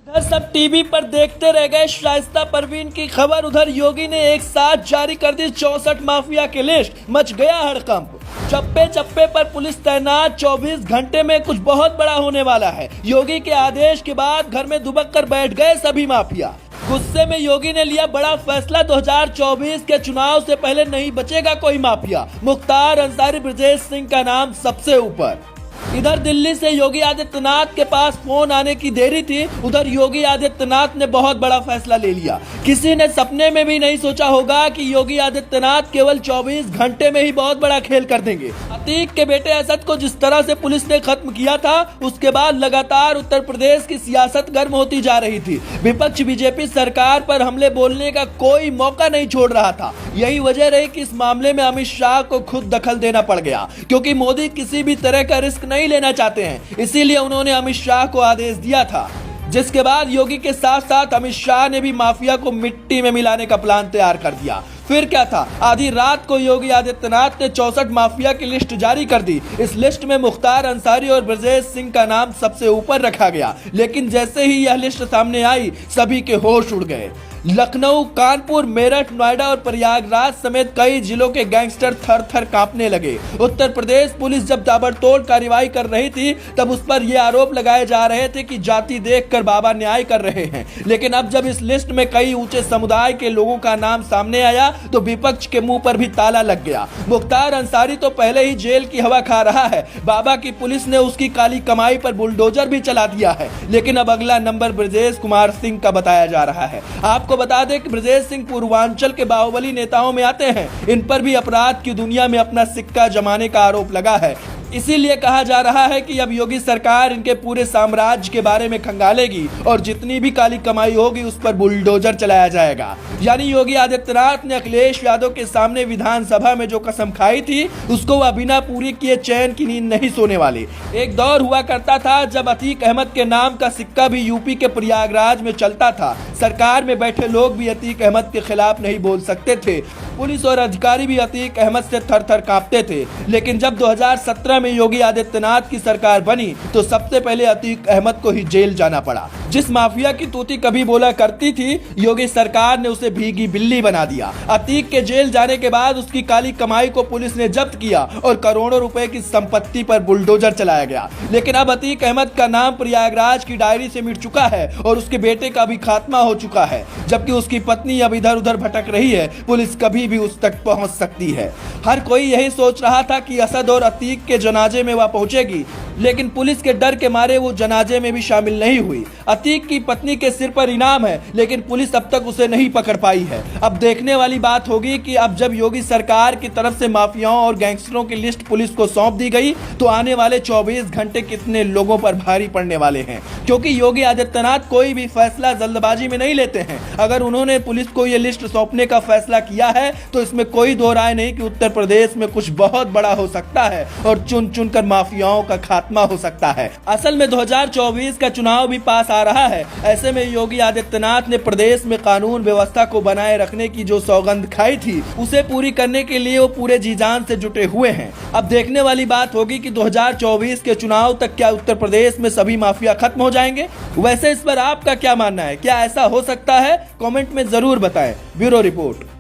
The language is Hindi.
इधर सब टीवी पर देखते रह गए शाइस्ता परवीन की खबर। उधर योगी ने एक साथ जारी कर दी 64 माफिया की लिस्ट। मच गया हड़कंप। चप्पे चप्पे पर पुलिस तैनात। 24 घंटे में कुछ बहुत बड़ा होने वाला है। योगी के आदेश के बाद घर में दुबक कर बैठ गए सभी माफिया। गुस्से में योगी ने लिया बड़ा फैसला। 2024 के चुनाव से पहले नहीं बचेगा कोई माफिया। मुख्तार अंसारी, ब्रजेश सिंह का नाम सबसे ऊपर। इधर दिल्ली से योगी आदित्यनाथ के पास फोन आने की देरी थी। उधर योगी आदित्यनाथ ने बहुत बड़ा फैसला ले लिया। किसी ने सपने में भी नहीं सोचा होगा कि योगी आदित्यनाथ केवल 24 घंटे में ही बहुत बड़ा खेल कर देंगे। अतीक के बेटे असद को जिस तरह से पुलिस ने खत्म किया था, उसके बाद लगातार उत्तर प्रदेश की सियासत गर्म होती जा रही थी। विपक्ष बीजेपी सरकार पर हमले बोलने का कोई मौका नहीं छोड़ रहा था। यही वजह रही कि इस मामले में अमित शाह को खुद दखल देना पड़ गया, क्योंकि मोदी किसी भी तरह का रिस्क नहीं लेना चाहते हैं। इसीलिए उन्होंने अमित शाह को आदेश दिया था, जिसके बाद योगी के साथ साथ अमित शाह ने भी माफिया को मिट्टी में मिलाने का प्लान तैयार कर दिया। फिर क्या था, आधी रात को योगी आदित्यनाथ ने 64 माफिया की लिस्ट जारी कर दी। इस लिस्ट में मुख्तार अंसारी और ब्रजेश सिंह का नाम सबसे ऊपर रखा गया। लेकिन जैसे ही यह लिस्ट सामने आई, सभी के होश उड़ गए। लखनऊ, कानपुर, मेरठ, नोएडा और प्रयागराज समेत कई जिलों के गैंगस्टर थर थर कांपने लगे। उत्तर प्रदेश पुलिस जब ताबड़तोड़ कार्रवाई कर रही थी, तब उस पर यह आरोप लगाए जा रहे थे कि जाति देखकर बाबा न्याय कर रहे हैं। लेकिन अब जब इस लिस्ट में कई ऊंचे समुदाय के लोगों का नाम सामने आया, तो विपक्ष के मुंह पर भी ताला लग गया। मुख्तार अंसारी तो पहले ही जेल की हवा खा रहा है। बाबा की पुलिस ने उसकी काली कमाई पर बुलडोजर भी चला दिया है। लेकिन अब अगला नंबर ब्रजेश कुमार सिंह का बताया जा रहा है। आपको बता दें कि ब्रजेश सिंह पूर्वांचल के बाहुबली नेताओं में आते हैं। इन पर भी अपराध की दुनिया में अपना सिक्का जमाने का आरोप लगा है। इसीलिए कहा जा रहा है कि अब योगी सरकार इनके पूरे साम्राज्य के बारे में खंगालेगी और जितनी भी काली कमाई होगी उस पर बुलडोजर चलाया जाएगा। यानी योगी आदित्यनाथ ने अखिलेश यादव के सामने विधानसभा में जो कसम खाई थी, उसको वह बिना पूरी किए चैन की नींद नहीं सोने वाले। एक दौर हुआ करता था जब अतीक अहमद के नाम का सिक्का भी यूपी के प्रयागराज में चलता था। सरकार में बैठे लोग भी अतीक अहमद के खिलाफ नहीं बोल सकते थे। पुलिस और अधिकारी भी अतीक अहमद से थर थर कांपते थे। लेकिन जब 2017 में योगी आदित्यनाथ की सरकार बनी, तो सबसे पहले अतीक अहमद को ही जेल जाना पड़ा। जिस माफिया की तूती कभी बोला करती थी, योगी सरकार ने उसे भीगी बिल्ली बना दिया। अतीक के जेल जाने के बाद उसकी काली कमाई को पुलिस ने जब्त किया और करोड़ों रुपए की संपत्ति पर बुलडोजर चलाया गया। लेकिन अब अतीक अहमद का नाम प्रयागराज की डायरी से मिट चुका है और उसके बेटे का भी खात्मा हो चुका है, जबकि उसकी पत्नी अब इधर उधर भटक रही है। पुलिस कभी भी उस तक पहुंच सकती है। हर कोई यही सोच रहा था कि असद और अतीक के जनाजे में वह पहुंचेगी, लेकिन पुलिस के डर के मारे वो जनाजे में भी शामिल नहीं हुई। अतीक की पत्नी के सिर पर इनाम है, लेकिन पुलिस अब तक उसे नहीं पकड़ पाई है। अब देखने वाली बात होगी कि अब जब योगी सरकार की तरफ से माफियाओं और गैंगस्टरों की लिस्ट पुलिस को सौंप दी गई, तो आने वाले 24 घंटे कितने लोगों पर भारी पड़ने वाले हैं। क्योंकि योगी आदित्यनाथ कोई भी फैसला जल्दबाजी में नहीं लेते हैं। अगर उन्होंने पुलिस को ये लिस्ट सौंपने का फैसला किया है, तो इसमें कोई दो राय नहीं कि उत्तर प्रदेश में कुछ बहुत बड़ा हो सकता है और चुन चुन कर माफियाओं का खात्मा हो सकता है। असल में 2024 का चुनाव भी पास आ रहा है। ऐसे में योगी आदित्यनाथ ने प्रदेश में कानून व्यवस्था को बनाए रखने की जो सौगंध खाई थी, उसे पूरी करने के लिए वो पूरे जी जान से जुटे हुए हैं। अब देखने वाली बात होगी कि 2024 के चुनाव तक क्या उत्तर प्रदेश में सभी माफिया खत्म हो जाएंगे। वैसे इस पर आपका क्या मानना है? क्या ऐसा हो सकता है? कमेंट में जरूर बताएं। Bureau report.